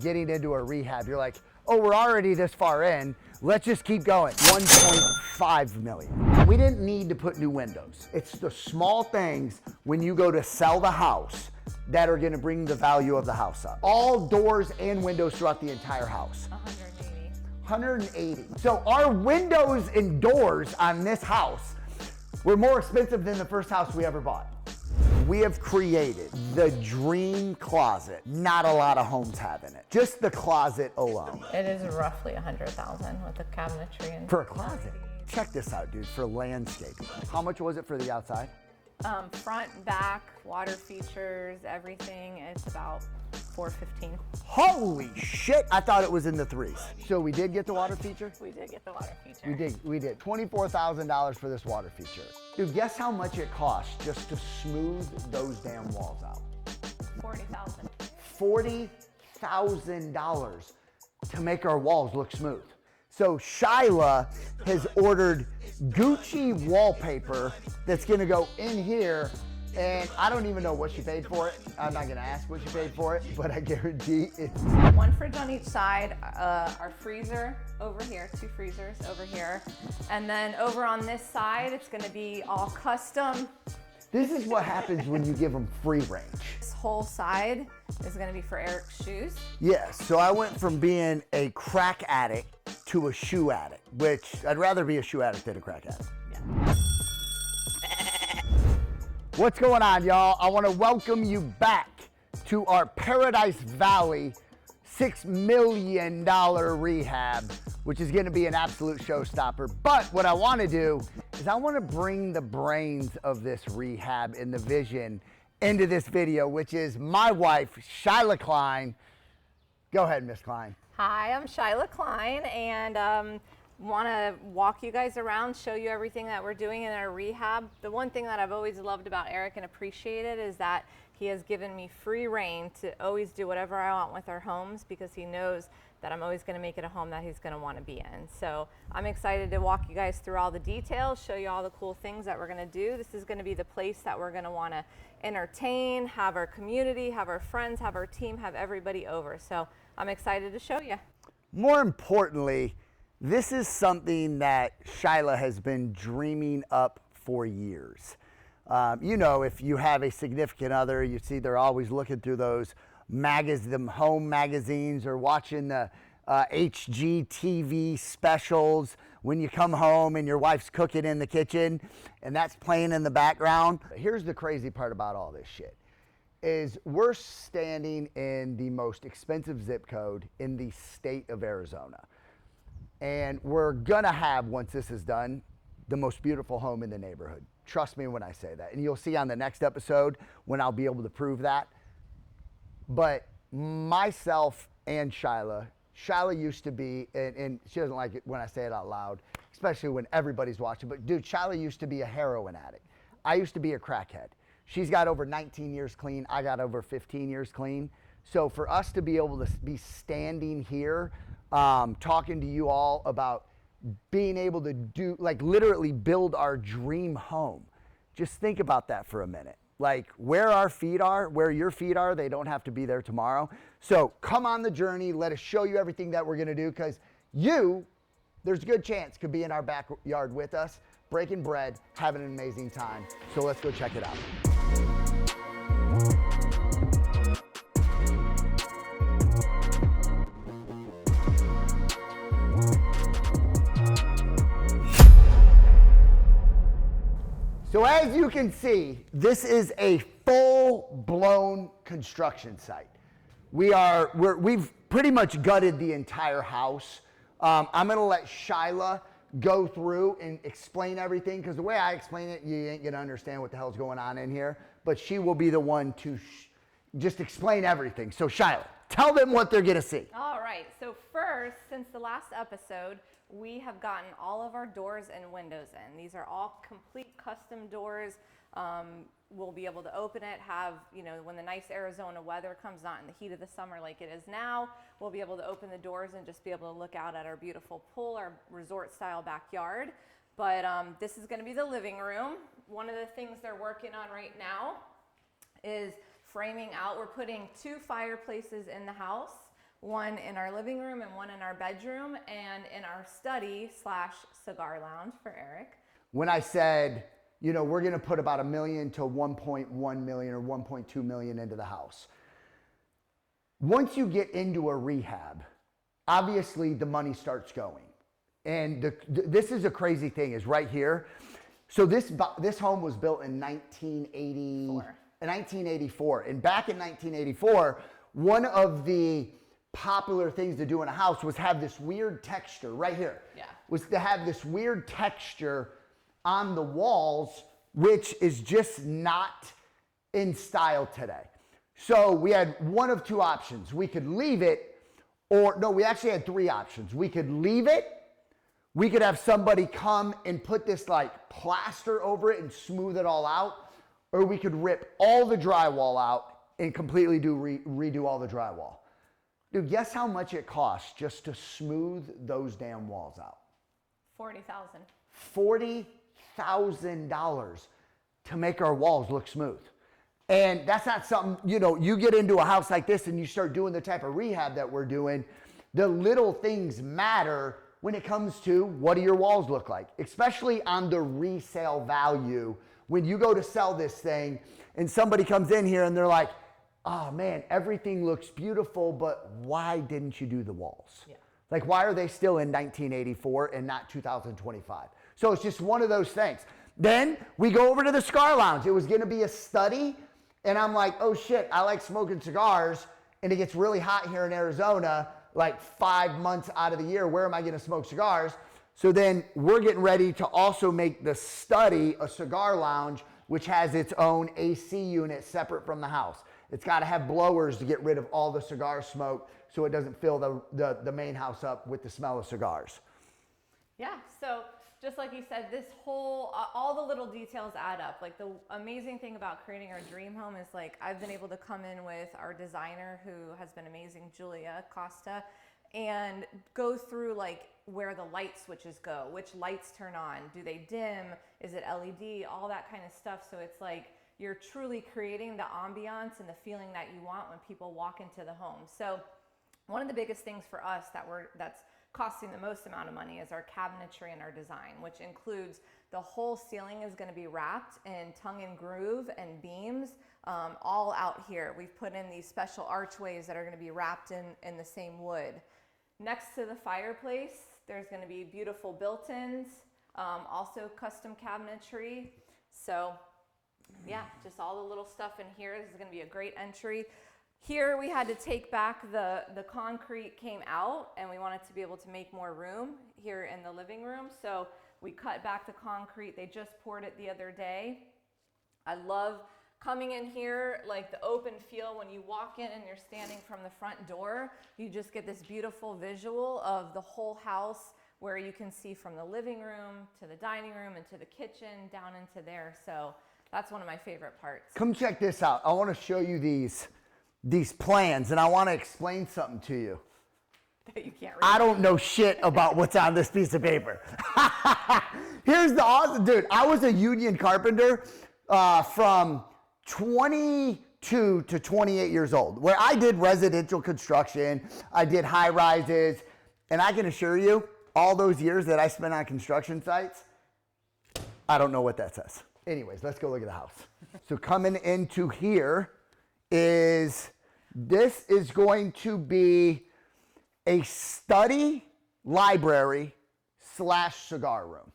Getting into a rehab, you're like, oh, we're already this far in. Let's just keep going. 1.5 million. We didn't need to put new windows. It's the small things when you go to sell the house that are gonna bring the value of the house up. All doors and windows throughout the entire house. 180. So our windows and doors on this house were more expensive than the first house we ever bought. We have created the dream closet. Not a lot of homes have in it. Just the closet alone. It is roughly $100,000 with the cabinetry and for a closet. Check this out, dude, for landscaping. How much was it for the outside? Front, back, water features, everything. It's about $415. Holy shit, I thought it was in the threes. So we did get the water feature? We did get the water feature. We did. $24,000 for this water feature. Dude, guess how much it costs just to smooth those damn walls out? $40,000. $40,000 to make our walls look smooth. So Shyla has ordered Gucci wallpaper that's gonna go in here, and I don't even know what she paid for it. I'm not gonna ask what she paid for it, but I guarantee it's... One fridge on each side, our freezer over here, 2 freezers over here. And then over on this side, it's gonna be all custom. This is what happens when you give them free range. This whole side is gonna be for Eric's shoes. Yes, so I went from being a crack addict to a shoe addict, which I'd rather be a shoe addict than a crack addict. Yeah. What's going on, y'all? I want to welcome you back to our Paradise Valley $6 million rehab, which is going to be an absolute showstopper. But what I want to do is I want to bring the brains of this rehab and the vision into this video, which is my wife, Shyla Cline. Go ahead, Miss Cline. Hi, I'm Shyla Cline, and want to walk you guys around, show you everything that we're doing in our rehab. The one thing that I've always loved about Eric and appreciated is that he has given me free reign to always do whatever I want with our homes, because he knows that I'm always going to make it a home that he's going to want to be in. So I'm excited to walk you guys through all the details, show you all the cool things that we're going to do. This is going to be the place that we're going to want to entertain, have our community, have our friends, have our team, have everybody over. So I'm excited to show you. More importantly, this is something that Shyla has been dreaming up for years. You know, if you have a significant other, you see they're always looking through those home magazines or watching the HGTV specials when you come home and your wife's cooking in the kitchen and that's playing in the background. Here's the crazy part about all this shit is we're standing in the most expensive zip code in the state of Arizona. And we're gonna have, once this is done, the most beautiful home in the neighborhood. Trust me when I say that. And you'll see on the next episode when I'll be able to prove that. But myself and Shyla used to be, and she doesn't like it when I say it out loud, especially when everybody's watching, but dude, Shyla used to be a heroin addict. I used to be a crackhead. She's got over 19 years clean. I got over 15 years clean. So for us to be able to be standing here, talking to you all about being able to do, like, literally build our dream home. Just think about that for a minute. Like, where our feet are, where your feet are, they don't have to be there tomorrow. So come on the journey. Let us show you everything that we're going to do, because there's a good chance, could be in our backyard with us, breaking bread, having an amazing time. So let's go check it out. So as you can see, this is a full-blown construction site. We've pretty much gutted the entire house. I'm gonna let Shyla go through and explain everything, because the way I explain it, you ain't gonna understand what the hell's going on in here, but she will be the one to just explain everything. So Shyla, tell them what they're gonna see. All right, so first, since the last episode, we have gotten all of our doors and windows in. These are all complete custom doors. We'll be able to open it, when the nice Arizona weather comes, not in the heat of the summer like it is now, we'll be able to open the doors and just be able to look out at our beautiful pool, our resort style backyard. But this is gonna be the living room. One of the things they're working on right now is framing out. We're putting 2 fireplaces in the house. one in our living room and one in our bedroom and in our study / cigar lounge for Eric. When I said, you know, we're going to put about $1 million to 1.1 million or 1.2 million into the house. Once you get into a rehab, obviously the money starts going. And this is a crazy thing is right here. So this home was built in 1984. And back in 1984, one of the popular things to do in a house was have this weird texture right here. Yeah. Was to have this weird texture on the walls, which is just not in style today. So we had one of two options. We could leave it, or no, we actually had three options. We could leave it, we could have somebody come and put this like plaster over it and smooth it all out, or we could rip all the drywall out and completely redo all the drywall. Dude, guess how much it costs just to smooth those damn walls out? $40,000. $40,000 to make our walls look smooth. And that's not something, you know, you get into a house like this and you start doing the type of rehab that we're doing, the little things matter when it comes to what do your walls look like, especially on the resale value. When you go to sell this thing and somebody comes in here and they're like, oh man, everything looks beautiful, but why didn't you do the walls? Yeah. Like, why are they still in 1984 and not 2025? So it's just one of those things. Then we go over to the cigar lounge. It was going to be a study. And I'm like, oh shit, I like smoking cigars. And it gets really hot here in Arizona, like 5 months out of the year. Where am I going to smoke cigars? So then we're getting ready to also make the study a cigar lounge, which has its own AC unit separate from the house. It's got to have blowers to get rid of all the cigar smoke so it doesn't fill the main house up with the smell of cigars. Yeah, so just like you said, this whole, all the little details add up. Like the amazing thing about creating our dream home is like, I've been able to come in with our designer who has been amazing, Julia Costa, and go through like where the light switches go, which lights turn on, do they dim, is it LED, all that kind of stuff. So it's like, you're truly creating the ambiance and the feeling that you want when people walk into the home. So one of the biggest things for us that's costing the most amount of money is our cabinetry and our design, which includes the whole ceiling is going to be wrapped in tongue and groove and beams all out here. We've put in these special archways that are going to be wrapped in the same wood. Next to the fireplace, there's going to be beautiful built-ins, also custom cabinetry. So yeah, just all the little stuff in here. This is going to be a great entry. Here we had to take back the concrete came out and we wanted to be able to make more room here in the living room. So we cut back the concrete. They just poured it the other day. I love coming in here, like the open feel when you walk in and you're standing from the front door, you just get this beautiful visual of the whole house where you can see from the living room to the dining room and to the kitchen down into there. So that's one of my favorite parts. Come check this out. I want to show you these plans, and I want to explain something to you. That you can't read. I don't know shit about what's on this piece of paper. Here's the awesome, dude. I was a union carpenter from 22 to 28 years old, where I did residential construction. I did high rises, and I can assure you, all those years that I spent on construction sites, I don't know what that says. Anyways, let's go look at the house. So coming into here this is going to be a study library / cigar room.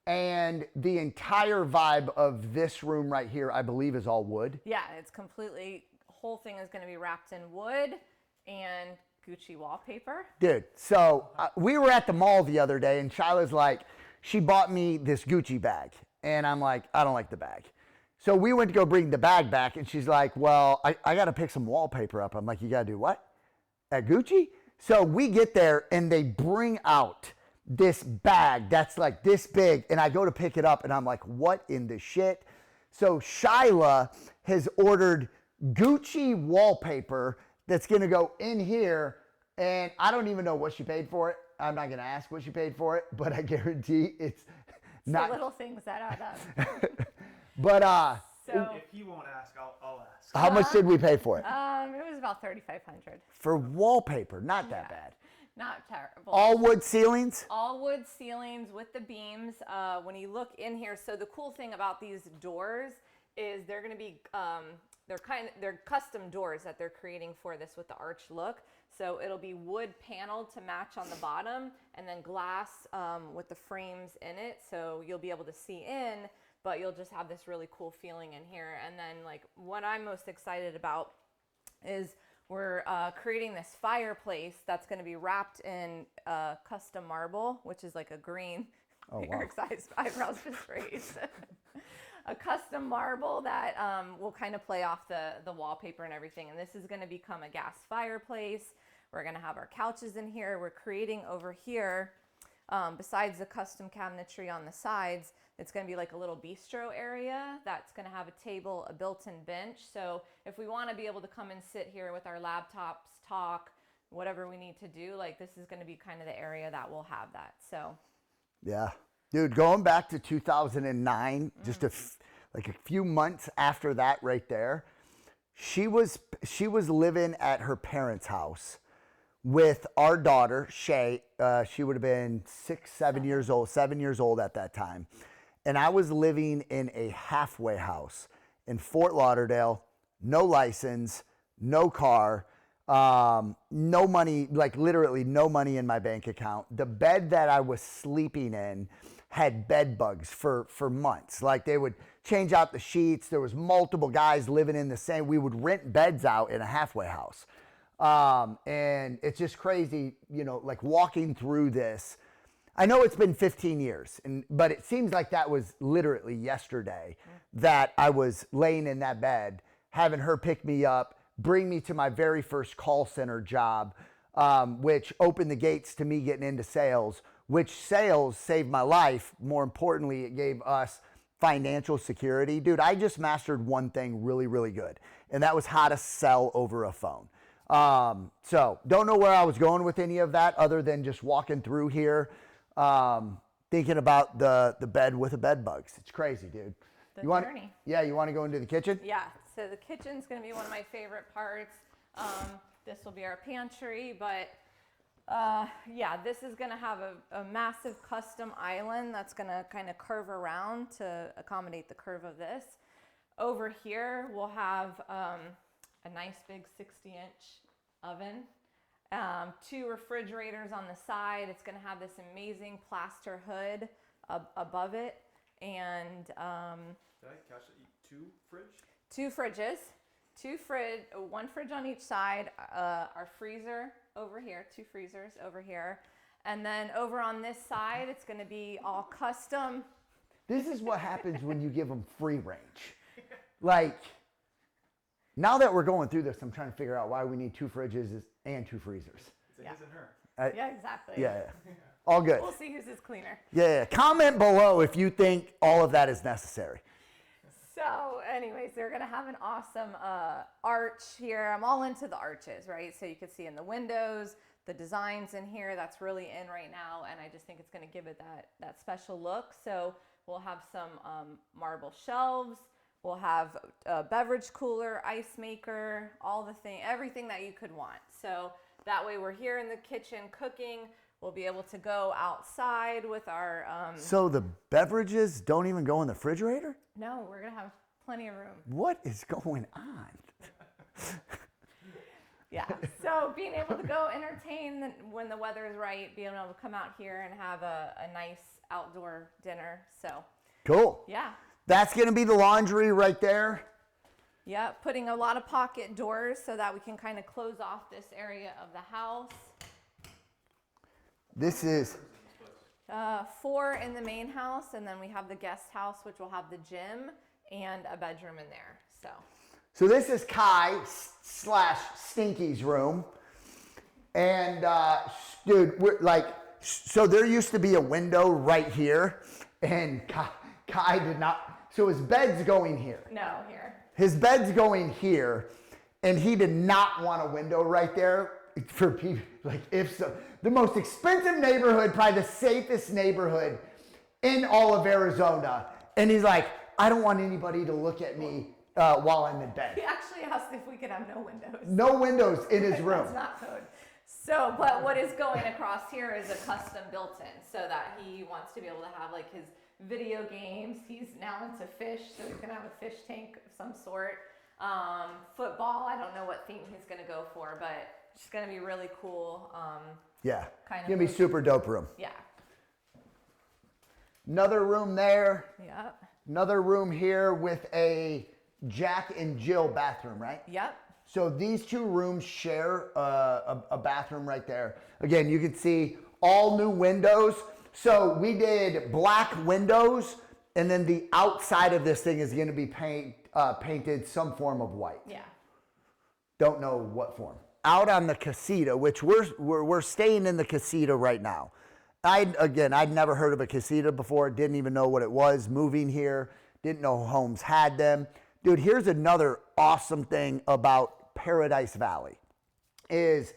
And the entire vibe of this room right here, I believe, is all wood. Yeah, it's completely, whole thing is going to be wrapped in wood and Gucci wallpaper. Dude, so we were at the mall the other day and Shyla's like, she bought me this Gucci bag. And I'm like, I don't like the bag. So we went to go bring the bag back and she's like, well, I got to pick some wallpaper up. I'm like, you got to do what? At Gucci? So we get there and they bring out this bag that's like this big. And I go to pick it up and I'm like, what in the shit? So Shyla has ordered Gucci wallpaper that's going to go in here. And I don't even know what she paid for it. I'm not going to ask what she paid for it, but I guarantee it's not the little things that add up. But So If he won't ask, I'll ask. How much did we pay for it? it was about $3,500. For wallpaper, not that bad. Not terrible. All wood ceilings? All wood ceilings with the beams. When you look in here, so the cool thing about these doors is they're going to be they're custom doors that they're creating for this with the arch look. So it'll be wood paneled to match on the bottom, and then glass with the frames in it. So you'll be able to see in, but you'll just have this really cool feeling in here. And then like what I'm most excited about is we're creating this fireplace that's going to be wrapped in custom marble, which is like a green. Oh, wow. Eric's eyebrows just raised. A custom marble that will kind of play off the wallpaper and everything. And this is going to become a gas fireplace. We're going to have our couches in here. We're creating over here, besides the custom cabinetry on the sides, it's going to be like a little bistro area that's going to have a table, a built-in bench. So if we want to be able to come and sit here with our laptops, talk, whatever we need to do, like this is going to be kind of the area that will have that. So Yeah. Dude, going back to 2009, just like a few months after that right there, she was living at her parents' house with our daughter, Shay. She would have been 7 years old at that time. And I was living in a halfway house in Fort Lauderdale, no license, no car, no money, like literally no money in my bank account. The bed that I was sleeping in had bed bugs for months. Like they would change out the sheets. There was multiple guys living in the same. We would rent beds out in a halfway house. And it's just crazy, you know, like walking through this. I know it's been 15 years, but it seems like that was literally yesterday that I was laying in that bed, having her pick me up, bring me to my very first call center job, which opened the gates to me getting into sales, which sales saved my life. More importantly, it gave us financial security. Dude, I just mastered one thing really, really good, and that was how to sell over a phone. So don't know where I was going with any of that other than just walking through here, thinking about the bed with the bed bugs. It's crazy, dude. The journey. Yeah, you want to go into the kitchen? Yeah, so the kitchen's going to be one of my favorite parts. This will be our pantry, but yeah, this is going to have a massive custom island that's going to kind of curve around to accommodate the curve of this. Over here, we'll have a nice big 60-inch oven, 2 refrigerators on the side. It's going to have this amazing plaster hood above it, and Did I catch that? 2 fridge? 2 fridges, 1 fridge on each side, our freezer over here, 2 freezers over here. And then over on this side, it's going to be all custom. This is what happens when you give them free range. Like, now that we're going through this, I'm trying to figure out why we need 2 fridges and 2 freezers. It's a his and her. Yeah, exactly. Yeah. All good. We'll see whose is cleaner. Yeah. Comment below if you think all of that is necessary. So anyways, they're going to have an awesome arch here. I'm all into the arches, right? So you can see in the windows, the designs in here, that's really in right now. And I just think it's going to give it that special look. So we'll have some marble shelves. We'll have a beverage cooler, ice maker, everything that you could want. So that way we're here in the kitchen cooking. We'll be able to go outside with our... So the beverages don't even go in the refrigerator? No, we're going to have plenty of room. What is going on? Yeah, so being able to go entertain when the weather is right, being able to come out here and have a nice outdoor dinner. So Cool. yeah. That's going to be the laundry right there. Yeah, putting a lot of pocket doors so that we can kind of close off this area of the house. This is... 4 in the main house, and then we have the guest house, which will have the gym and a bedroom in there. So this is Kai / Stinky's room. And dude, so there used to be a window right here, and Kai did not, so his bed's going here. No, here. His bed's going here, and he did not want a window right there for people, like if so. The most expensive neighborhood, probably the safest neighborhood in all of Arizona. And he's like, I don't want anybody to look at me while I'm in bed. He actually asked if we could have no windows. No windows in his room. That's not code. So, but what is going across here is a custom built-in, so that he wants to be able to have like his video games. He's now into fish, so he's gonna have a fish tank of some sort. Football, I don't know what theme he's gonna go for, but it's gonna be really cool. Yeah, Kind of gonna be mood. super dope room. Yeah. Another room there. Yep. Another room here with a Jack and Jill bathroom, right? Yep. So these two rooms share a bathroom right there. Again, you can see all new windows. So we did black windows, and then the outside of this thing is going to be painted some form of white. Yeah. Don't know what form. Out on the casita, which we're staying in the casita right now. I'd never heard of a casita before. Didn't even know what it was. Moving here, didn't know homes had them. Dude, here's another awesome thing about Paradise Valley is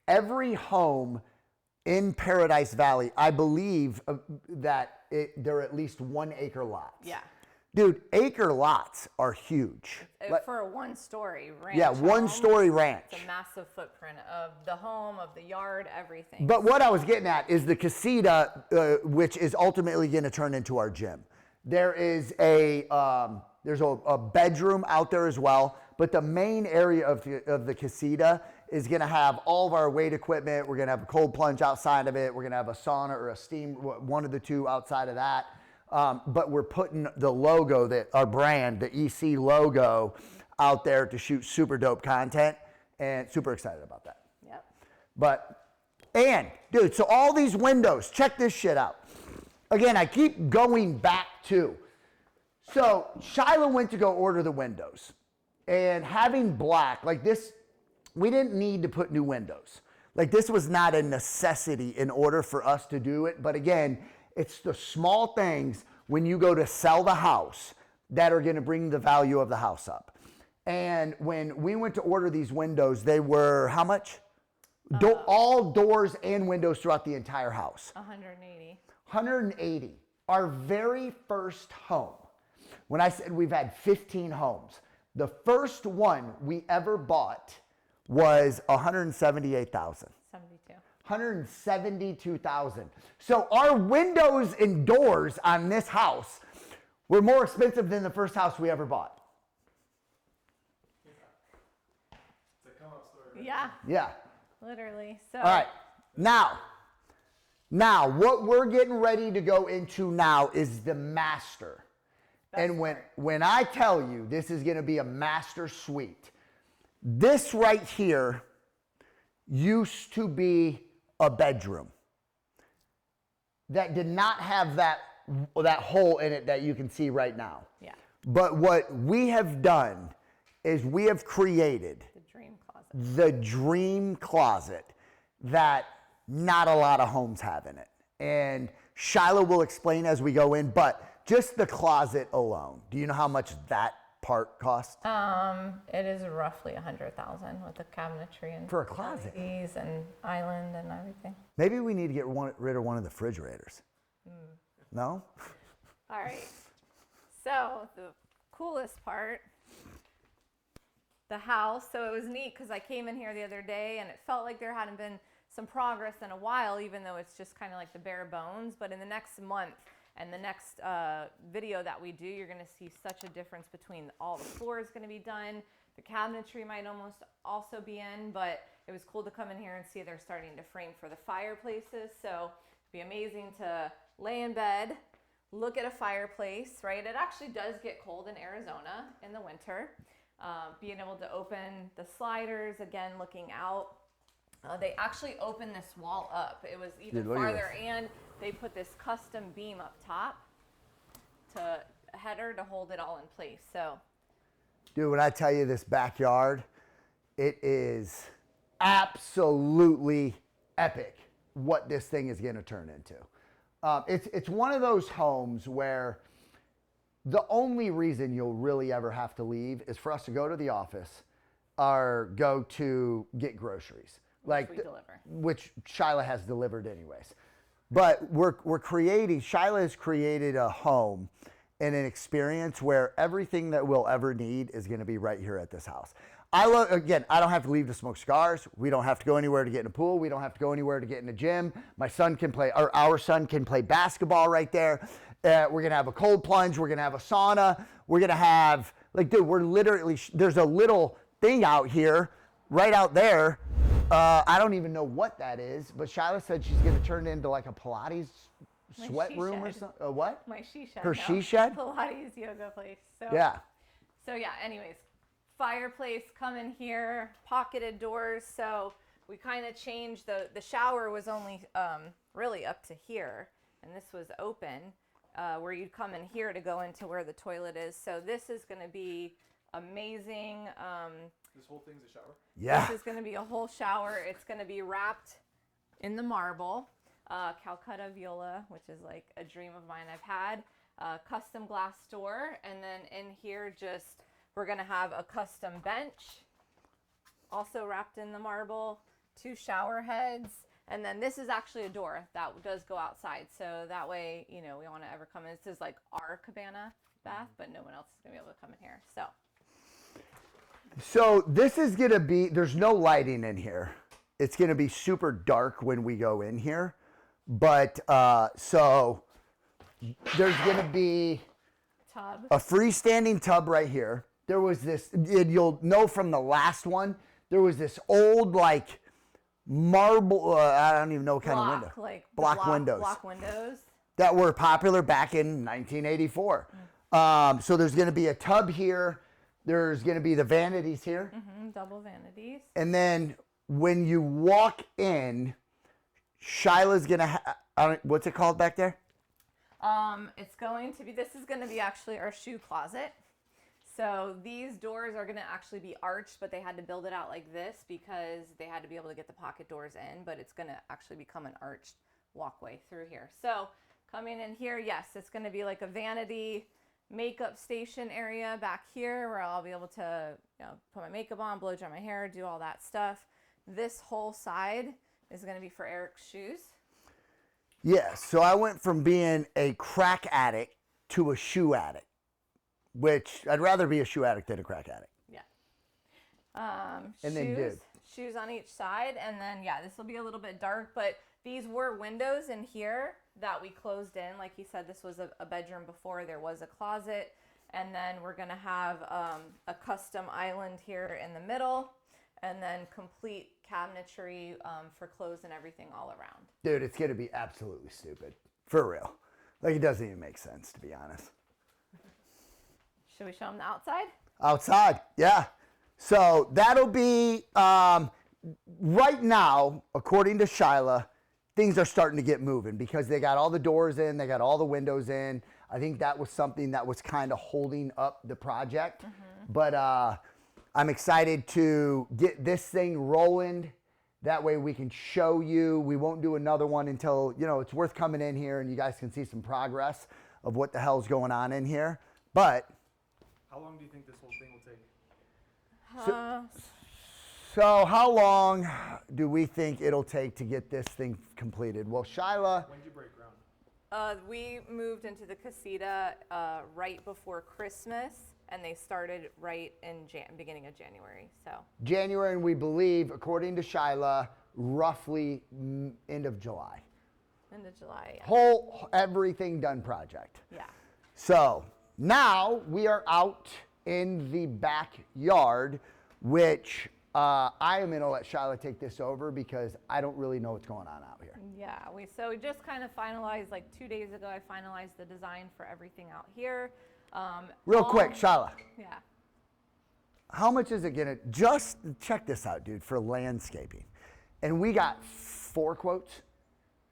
every home in Paradise Valley, I believe that they're at least 1 acre lots. Yeah. Dude, acre lots are huge. For a one-story ranch. Yeah, one-story ranch. It's a massive footprint of the home, of the yard, everything. But what I was getting at is the casita, which is ultimately going to turn into our gym. There is there's a bedroom out there as well, but the main area of the casita is going to have all of our weight equipment. We're going to have a cold plunge outside of it. We're going to have a sauna or a steam, one of the two outside of that. But we're putting the logo, our brand, the EC logo, out there to shoot super dope content, and super excited about that. Yep. Dude, so all these windows, check this shit out. Again, I keep going back to, so Shyla went to go order the windows, and having black, like this, we didn't need to put new windows. Like this was not a necessity in order for us to do it, but again, it's the small things when you go to sell the house that are going to bring the value of the house up. And when we went to order these windows, they were how much? All doors and windows throughout the entire house. 180. 180. Our very first home. When I said we've had 15 homes, the first one we ever bought was 178,000. 72. 172,000. So our windows and doors on this house were more expensive than the first house we ever bought. It's a come-up story. Yeah. Yeah. Literally. So. All right. Now, what we're getting ready to go into now is the master. And when I tell you this is going to be a master suite, this right here used to be a bedroom that did not have that hole in it that you can see right now. Yeah. But what we have done is we have created The dream closet. the dream closet that not a lot of homes have in it. And Shyla will explain as we go in, but just the closet alone, do you know how much that part costs? It is roughly 100,000 with the cabinetry and For a closet? LEDs and island and everything. Maybe we need to get rid of one of the refrigerators. No? All right. So the coolest part, the house. So it was neat because I came in here the other day and it felt like there hadn't been some progress in a while, even though it's just kind of like the bare bones. But in the next month and the next video that we do, you're going to see such a difference between all the floors going to be done. The cabinetry might almost also be in, but it was cool to come in here and see they're starting to frame for the fireplaces. So it'd be amazing to lay in bed, look at a fireplace, right? It actually does get cold in Arizona in the winter. Being able to open the sliders, again, looking out. They actually opened this wall up. It was even farther, and they put this custom beam up top to a header to hold it all in place. So, Dude, when I tell you this backyard, it is absolutely epic what this thing is going to turn into. It's one of those homes where the only reason you'll really ever have to leave is for us to go to the office or go to get groceries. Which Shyla has delivered anyways. But Shyla has created a home, and an experience where everything that we'll ever need is going to be right here at this house. Again, I don't have to leave to smoke cigars. We don't have to go anywhere to get in a pool. We don't have to go anywhere to get in a gym. My son can play, or our son can play basketball right there. We're going to have a cold plunge. We're going to have a sauna. We're going to have, like, dude, we're literally, there's a little thing out here, right out there. I don't even know what that is, but Shyla said she's going to turn it into like a Pilates sweat room or something. What? My she shed. Her she shed? Pilates yoga place. So, Yeah. So yeah, anyways, fireplace, come in here, pocketed doors. So we kind of changed the shower was only really up to here, and this was open, where you'd come in here to go into where the toilet is. So this is going to be amazing. This whole thing's a shower? Yeah. This is going to be a whole shower. It's going to be wrapped in the marble, Calcutta Viola, which is like a dream of mine I've had, custom glass door. And then in here, we're going to have a custom bench, also wrapped in the marble, 2 shower heads. And then this is actually a door that does go outside. So that way, we want to ever come in. This is like our cabana bath, but no one else is going to be able to come in here. So this is going to be, there's no lighting in here. It's going to be super dark when we go in here. But so there's going to be Tub. a freestanding tub right here. There was this, and you'll know from the last one, there was this old like marble, I don't even know what kind of window. Like block windows. Block windows. That were popular back in 1984. So there's going to be a tub here. There's going to be the vanities here. Double vanities. And then when you walk in, Shyla's going to what's it called back there? This is going to be actually our shoe closet. So these doors are going to actually be arched, but they had to build it out like this because they had to be able to get the pocket doors in, but it's going to actually become an arched walkway through here. So coming in here, yes, it's going to be like a vanity makeup station area back here where I'll be able to put my makeup on, blow dry my hair, do all that stuff. This whole side is going to be for Eric's shoes. Yeah, so I went from being a crack addict to a shoe addict, which I'd rather be a shoe addict than a crack addict. Yeah. Shoes on each side, and then this will be a little bit dark, but these were windows in here that we closed in. Like he said, this was a bedroom before. There was a closet, and then we're gonna have a custom island here in the middle, and then complete cabinetry for clothes and everything all around. Dude, it's gonna be absolutely stupid. For real. Like, it doesn't even make sense, to be honest. Should we show them the outside? Outside, yeah. So that'll be, right now, according to Shyla, things are starting to get moving because they got all the doors in, they got all the windows in. I think that was something that was kind of holding up the project. But I'm excited to get this thing rolling. That way we can show you. We won't do another one until, it's worth coming in here and you guys can see some progress of what the hell's going on in here. But how long do you think this whole thing will take? So how long do we think it'll take to get this thing completed? Well, Shyla. When did you break ground? We moved into the casita right before Christmas, and they started right in beginning of January. So January, and we believe, according to Shyla, roughly end of July. End of July. Yeah. Whole everything done project. Yeah. So now we are out in the backyard, which I am going to let Shyla take this over because I don't really know what's going on out here. Yeah, we just kind of finalized, like 2 days ago, I finalized the design for everything out here. Real quick, Shyla. Yeah. How much is it going to, just check this out, dude, for landscaping. And we got 4 quotes.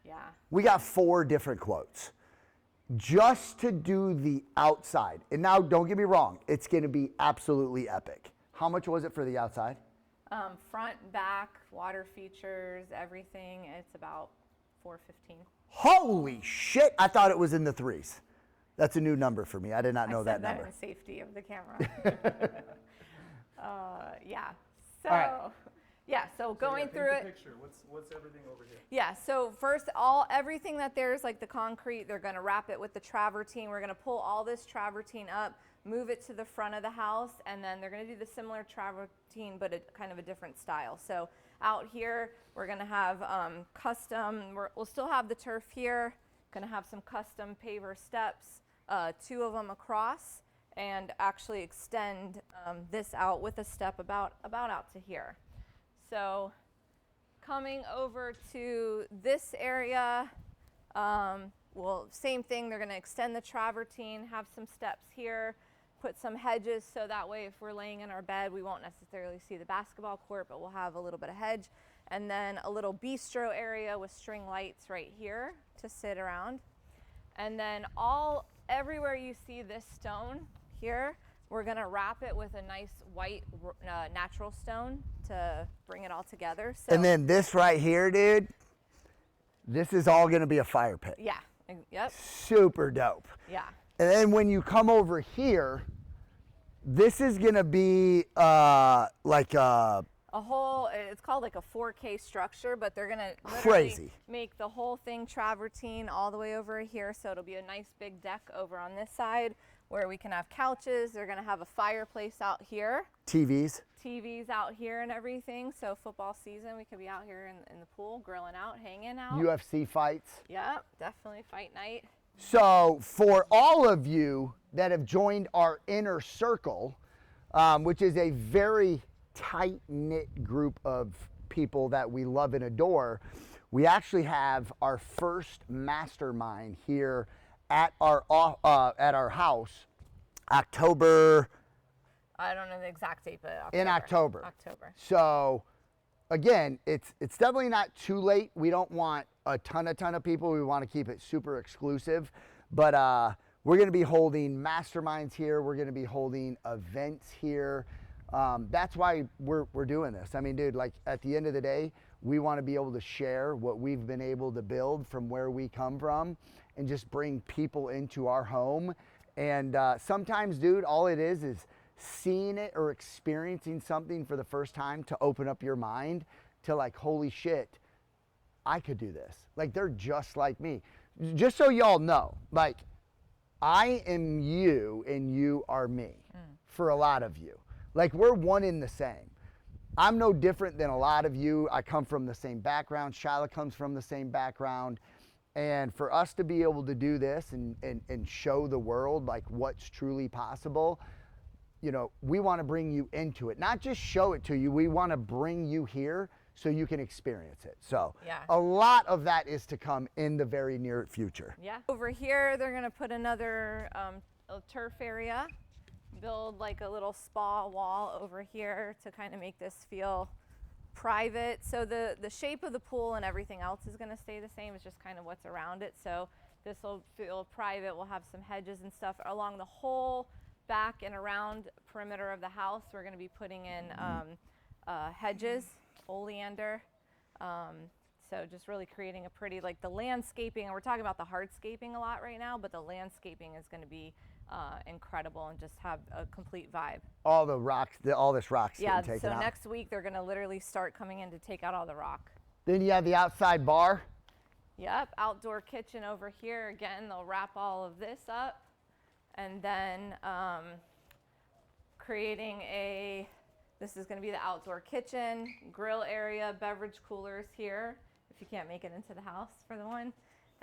Yeah. We got 4 different quotes just to do the outside. And now, don't get me wrong, it's going to be absolutely epic. How much was it for the outside? Front, back, water features, everything. It's about $415. Holy shit! I thought it was in the 3s. That's a new number for me. I did not know that number. I said that in safety of the camera. Yeah. So, right. Yeah, so going yeah, through paint it. the picture. What's everything over here? Yeah, so first, everything that there's like the concrete, they're gonna wrap it with the travertine. We're gonna pull all this travertine up, move it to the front of the house, and then they're gonna do the similar travertine, but kind of a different style. So out here, we're gonna have we'll still have the turf here, gonna have some custom paver steps, 2 of them across, and actually extend this out with a step about out to here. So coming over to this area, well, same thing, they're gonna extend the travertine, have some steps here, put some hedges so that way if we're laying in our bed, we won't necessarily see the basketball court, but we'll have a little bit of hedge. And then a little bistro area with string lights right here to sit around. And then everywhere you see this stone here, we're gonna wrap it with a nice white natural stone to bring it all together. So, And then this right here, dude, this is all gonna be a fire pit. yeah, yep, Super dope. yeah. And then when you come over here, this is gonna be like a It's called like a 4K structure, but they're gonna literally Crazy. make the whole thing travertine all the way over here. So it'll be a nice big deck over on this side where we can have couches. They're gonna have a fireplace out here, TVs. TVs out here and everything. So football season, we could be out here in the pool, grilling out, hanging out. UFC fights. Yep, definitely fight night. So for all of you that have joined our inner circle, which is a very tight-knit group of people that we love and adore, we actually have our first mastermind here at our house, October. I don't know the exact date, but In October. October. So again, it's definitely not too late. We don't want a ton of people. We want to keep it super exclusive, but we're going to be holding masterminds here. We're going to be holding events here. That's why we're doing this. I mean, dude, like at the end of the day, we want to be able to share what we've been able to build from where we come from and just bring people into our home. And sometimes, dude, all it is seeing it or experiencing something for the first time to open up your mind to like, holy shit, I could do this. Like, they're just like me. Just so y'all know, like, I am you and you are me for a lot of you. Like, we're one in the same. I'm no different than a lot of you. I come from the same background. Shyla comes from the same background. And for us to be able to do this and show the world like what's truly possible, you know, we want to bring you into it. Not just show it to you. We want to bring you here so you can experience it. So Yeah. a lot of that is to come in the very near future. Yeah. Over here, they're gonna put another a turf area, build like a little spa wall over here to kind of make this feel private. So the shape of the pool and everything else is gonna stay the same. It's just kind of what's around it. So this will feel private. We'll have some hedges and stuff along the whole back and around perimeter of the house. We're gonna be putting in hedges, oleander. So just really creating a pretty, like the landscaping, and we're talking about the hardscaping a lot right now, but the landscaping is gonna be incredible and just have a complete vibe. All the rocks, all this rock's Yeah, getting taken so out. next week they're gonna literally start coming in to take out all the rock. Then you have the outside bar. Yep, outdoor kitchen over here. Again, they'll wrap all of this up and then creating this is gonna be the outdoor kitchen, grill area, beverage coolers here, if you can't make it into the house for the one.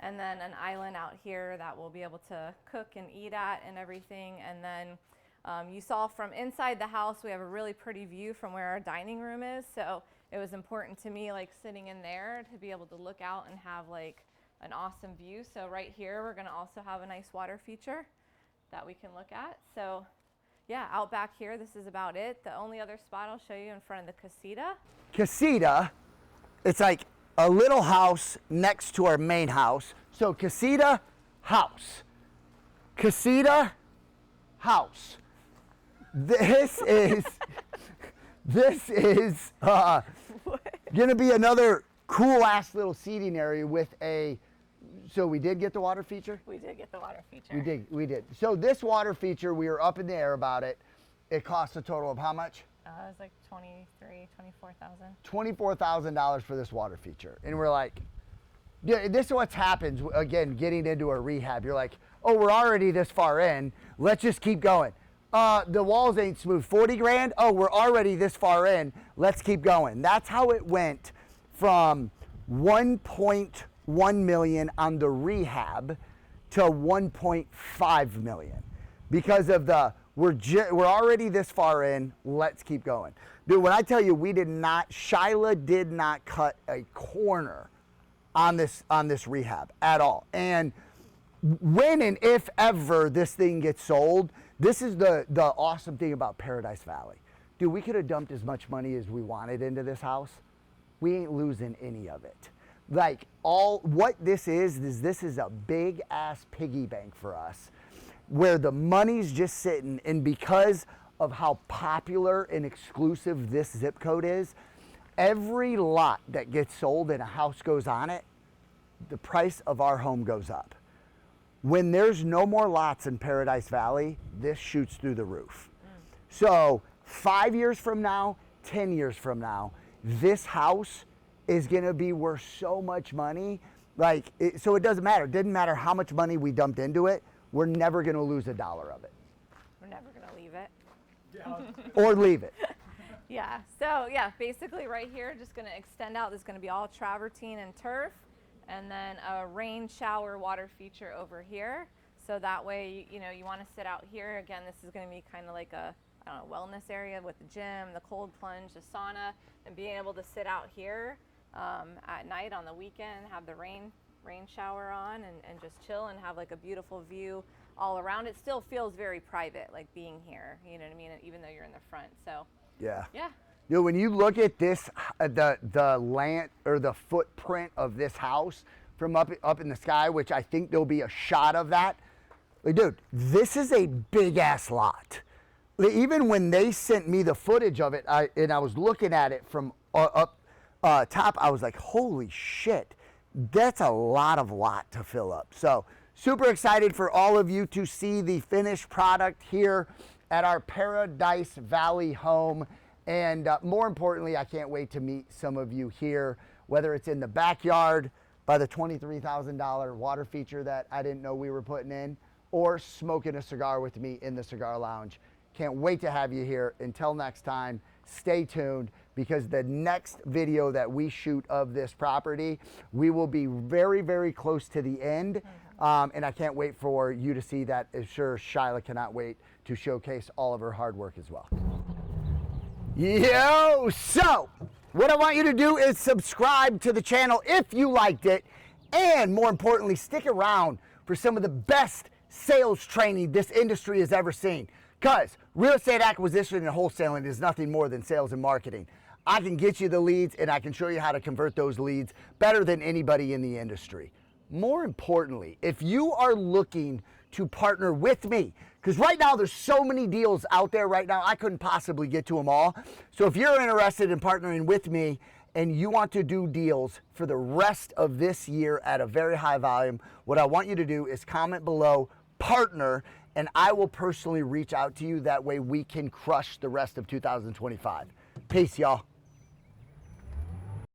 And then an island out here that we'll be able to cook and eat at and everything. And then you saw from inside the house, we have a really pretty view from where our dining room is. So it was important to me, like sitting in there, to be able to look out and have like an awesome view. So right here, we're gonna also have a nice water feature that we can look at. So yeah, out back here, this is about it. The only other spot I'll show you in front of the casita. Casita, it's like a little house next to our main house. So casita, house. Casita, house. This is gonna be another cool ass little seating area with so we did get the water feature? We did get the water feature. We did. So this water feature, we were up in the air about it. It cost a total of how much? It was like 24,000. $24,000 for this water feature. And we're like, yeah, this is what happens, again, getting into a rehab. You're like, oh, we're already this far in. Let's just keep going. The walls ain't smooth. 40 grand? Oh, we're already this far in. Let's keep going. That's how it went from 1.1 million on the rehab to 1.5 million because of the we're already this far in. Let's keep going. Dude, when I tell you Shyla did not cut a corner on this rehab at all. And when and if ever this thing gets sold, this is the awesome thing about Paradise Valley. Dude, we could have dumped as much money as we wanted into this house. We ain't losing any of it. Like what this is this is a big ass piggy bank for us where the money's just sitting, and because of how popular and exclusive this zip code is, every lot that gets sold and a house goes on it, the price of our home goes up. When there's no more lots in Paradise Valley, this shoots through the roof. So 5 years from now, 10 years from now, this house is gonna be worth so much money. So it doesn't matter. It didn't matter how much money we dumped into it. We're never gonna lose a dollar of it. We're never gonna leave it. Or leave it. Yeah, so yeah, basically right here, just gonna extend out. This is gonna be all travertine and turf, and then a rain shower water feature over here. So that way, you wanna sit out here. Again, this is gonna be kind of like a, I don't know, wellness area with the gym, the cold plunge, the sauna, and being able to sit out here at night on the weekend, have the rain shower on and just chill and have like a beautiful view all around. It still feels very private, like being here, you know what I mean, even though you're in the front. So yeah. When you look at this, the land or the footprint of this house from up in the sky, which I think there'll be a shot of that, like, dude, this is a big ass lot. Even when they sent me the footage of it, I was looking at it from up top, I was like, holy shit, that's a lot to fill up. So super excited for all of you to see the finished product here at our Paradise Valley home. And more importantly, I can't wait to meet some of you here, whether it's in the backyard by the $23,000 water feature that I didn't know we were putting in, or smoking a cigar with me in the cigar lounge. Can't wait to have you here. Until next time, stay tuned, because the next video that we shoot of this property, we will be very, very close to the end. And I can't wait for you to see that. I'm sure Shyla cannot wait to showcase all of her hard work as well. Yo, so what I want you to do is subscribe to the channel if you liked it, and more importantly, stick around for some of the best sales training this industry has ever seen. Because real estate acquisition and wholesaling is nothing more than sales and marketing. I can get you the leads, and I can show you how to convert those leads better than anybody in the industry. More importantly, if you are looking to partner with me, because right now there's so many deals out there right now, I couldn't possibly get to them all. So if you're interested in partnering with me and you want to do deals for the rest of this year at a very high volume, what I want you to do is comment below partner, and I will personally reach out to you. That way we can crush the rest of 2025. Peace, y'all.